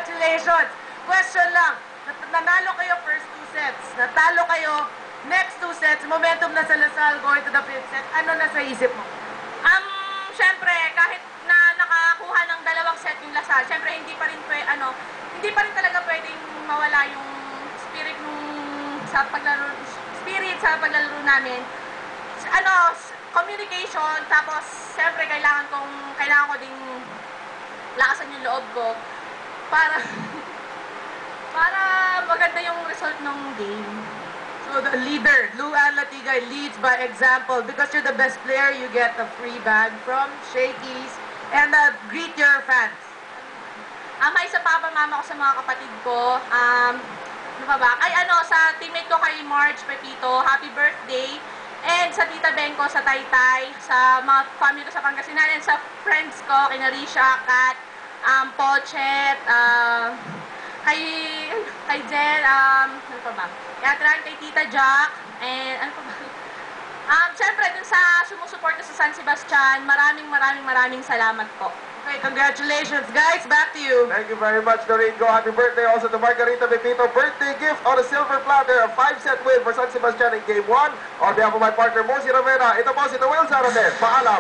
Congratulations! Question lang. Nanalo kayo first 2 sets. Natalo kayo next 2 sets. Momentum na sa Lasal going to the 5th set. Ano na sa isip mo? Syempre, kahit na nakakuha ng 2 set yung Lasal, syempre hindi pa rin talaga pwedeng mawala yung spirit sa paglalaro namin. Communication, tapos syempre kailangan ko ding lakasan yung loob ko para maganda yung result ng game. So the leader, Luan Latigay, leads by example. Because you're the best player, you get a free bag from Shakey's. And greet your fans. Hi sa papa, mama ko, sa mga kapatid ko. Ano pa ba? Sa teammate ko kay March Pepito, happy birthday. And sa Tita Benko, sa Taytay, sa mga family ko sa Pangasinan, and sa friends ko, kay Narisha, Kat, Pochet, kay Jen, ano pa ba? Yatran, kay Tita Jack, and ano pa ba? Siyempre, dun sa sumusuporta sa San Sebastian, maraming salamat po. Okay, congratulations. Guys, back to you. Thank you very much, Doreen. Go. Happy birthday also to Margarita Pepito. Birthday gift on a silver platter, a 5-set win for San Sebastian in Game 1. On behalf of my partner, Mosi Rivera, ito po si Noel Zarates. Paalam.